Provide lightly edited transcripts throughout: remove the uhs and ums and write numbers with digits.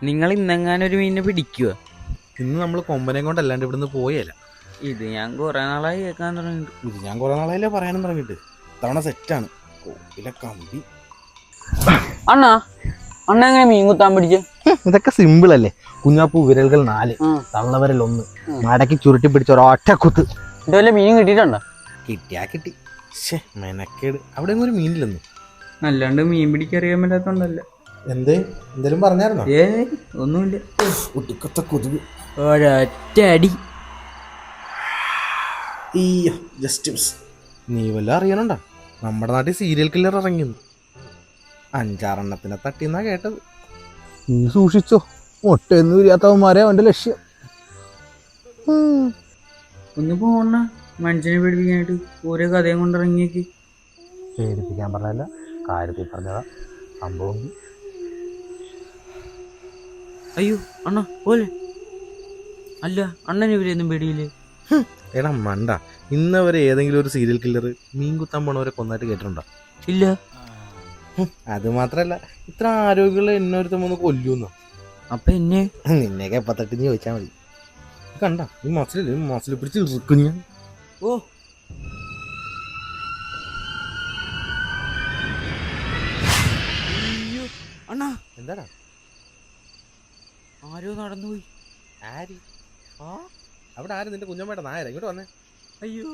നിങ്ങൾ ഇന്നെങ്ങാനൊരു മീനിനെ പിടിക്കുക. ഇന്ന് നമ്മൾ കൊമ്പനെ കൊണ്ടല്ലാണ്ട് ഇവിടുന്ന് പോയല്ല. ഇത് ഞാൻ കുറെ നാളായി കേൾക്കാൻ തുടങ്ങിയിട്ട്. ഇത് ഞാൻ കുറെ നാളായില്ലേ പറയാനും തുടങ്ങിയിട്ട്. തവണ സെറ്റാണ്. കോപ്പിലെ കമ്പി. അണ്ണാ അണ്ണ എങ്ങനെ മീൻ കുത്താൻ പിടിച്ച്? ഇതൊക്കെ സിമ്പിൾ അല്ലേ. കുഞ്ഞാപ്പൂ വിരലുകൾ 4, തള്ളവരൽ 1, മടക്കി ചുരുട്ടി പിടിച്ച ഒരൊറ്റ കുത്ത്. ഇതുവല്ല മീൻ കിട്ടിയിട്ടുണ്ടോ? കിട്ടിയാ കിട്ടി. മെനക്കേട്. അവിടെ ഒന്നും ഒരു മീനില്ലെന്ന്. അല്ലാണ്ട് മീൻ പിടിക്കറിയാൻ പറ്റാത്തോണ്ടല്ല. എന്തേലും പറഞ്ഞായിരുന്നോ? ഒന്നുമില്ല. ഒടുക്കത്തെ കൊതുക്. ഒരൊറ്റ അടി. Just miss. നീ വല്ല അറിയണുണ്ടോ? നമ്മുടെ നാട്ടിൽ സീരിയൽ കില്ലർ ഇറങ്ങിയെന്ന്. 5-6 എണ്ണത്തിനെ തട്ടിന്നാ കേട്ടത്. നീ സൂക്ഷിച്ചോ, ഒട്ടൊന്നും ഇല്ലാത്തവന്മാരെ അവന്റെ ലക്ഷ്യം. ഒന്ന് പോണ മനുഷ്യനെ പേടിപ്പിക്കാനായിട്ട് ഓരോ കഥയും കൊണ്ട് ഇറങ്ങിയേക്ക്. പേടിപ്പിക്കാൻ പറഞ്ഞല്ല, കാര്യത്തിൽ പറഞ്ഞതാ സംഭവം. അയ്യോ അണ്ണ പോലെ അല്ല, അണ്ണന് ഇവരെയൊന്നും പേടിയില്ലേ? എടാ മണ്ട, ഇന്നവരെ ഏതെങ്കിലും ഒരു സീരിയൽ കില്ലർ മീൻ കുത്താൻ പോണവരെ കൊന്നായിട്ട് കേട്ടിട്ടുണ്ടോ? ഇല്ല. അത് മാത്രല്ല, ഇത്ര ആരോഗ്യമുള്ള എന്നൊരുത്തം ഒന്ന് കൊല്ലൂന്നോ. അപ്പൊ എന്നെ നിന്നെയൊക്കെ എപ്പത്തട്ടിന്ന് ചോദിച്ചാൽ മതി. കണ്ട ഈ മസിൽ പിടിച്ച് ഇറുക്കും ഞാൻ. ഓ അണ്ണാ, എന്താടാ? ആരോ നടന്നുപോയി. ആര്? അവിടെ ആരും നിന്റെ കുഞ്ഞമ്മയുടെ നായര. ഇങ്ങോട്ട് വന്നേ. അയ്യോ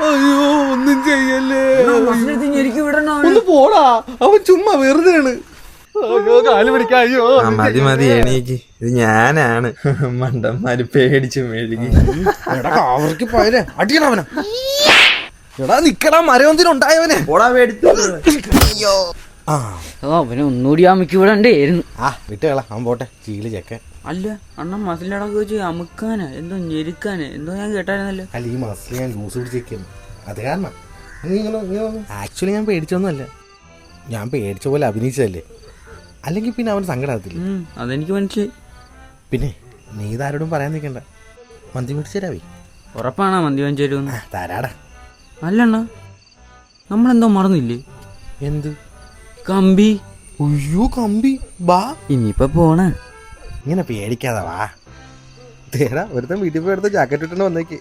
അയ്യോ, ഒന്നും ചെയ്യല്ലേ. എനിക്ക് വിടണോ? ഒന്ന് പോടാ, അവൻ ചുമ്മാ വെറുതെയാണ്. കാല് പിടിക്കാ. അയ്യോ മതി മതി, എണീക്ക്. ഇത് ഞാനാണ്. മണ്ടന്മാര് പേടിച്ചു മെഴുകി. അവർക്ക് പോയല്ലേ, അടിയണവന. എടാ നിക്കടാ, മരവന്തിനുണ്ടായവനെ. പോടാ പേടിച്ചു. അവനെ ഒന്നുകൂടി അമ്മയ്ക്ക് വിടണ്ടായിരുന്നു. വിട്ടുകള, അവൻ പോട്ടെ. ചീല് ചെക്കൻ. അല്ല അണ്ണ മസിലടക്ക് വെച്ച് അമുക്കാനാ എന്തോ ഞെരുക്കാനാ എന്തോ ഞാൻ കേട്ടായിരുന്നല്ലോ. അല്ല, ഈ മസിൽ ഞാൻ ലൂസ് പിടിച്ചേക്കുന്നു. അത് കാരണം ആക്ച്വലി ഞാൻ പേടിച്ചൊന്നുമല്ല. ഞാൻ പേടിച്ച പോലെ അഭിനയിച്ചതല്ലേ. അല്ലെങ്കിൽ പിന്നെ അവന് സങ്കടത്തില്ല. അതെനിക്ക് മനസ്സിലായി. പിന്നെ നീ ഇതാരോടും പറയാൻ നിൽക്കണ്ട. മന്തി മേടിച്ചു തരാവേ. ഉറപ്പാണോ മന്തി വാങ്ങിച്ചു തരുമെന്ന്? തരാടാ. അല്ലണ്ണ, നമ്മളെന്തോ മറന്നില്ലേ? എന്ത്? കമ്പി. അയ്യോ കമ്പി. ബാ, ഇനിയിപ്പൊ പോണ. ഇങ്ങനെ പേടിക്കാതെ വാ. തേടാ, ഒരുത്തൻ വീട്ടിൽ പോയി എടുത്ത ജാക്കറ്റ് ഇട്ടുണ്ട് വന്നേക്ക്.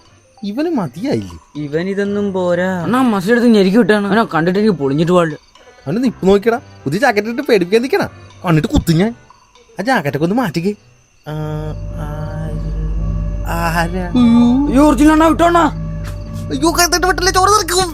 ഇവന് മതിയായില്ലേ? ഇവൻ ഇതൊന്നും പോരാ. അണ്ണാ മസിലെടുത്ത് ഞെരുക്കി വിട്ടാണ്. അവനെ കണ്ടിട്ട് എനിക്ക് പൊളിഞ്ഞിട്ട് പാടില്ല. അവന് നിപ്പ് നോക്കിയടാ. പുതിയ ജാക്കറ്റ് ഇട്ട് പേടിപ്പിക്കാൻ നിൽക്കണ. കണ്ടിട്ട് കുത്തു ഞാൻ. ആ ജാക്കറ്റൊക്കെ ഒന്ന് മാറ്റിക്കേ. വിട്ടോണ. അയ്യോ, കത്തിട്ട് വിട്ടില്ലേ, ചോറ് നിൽക്കും.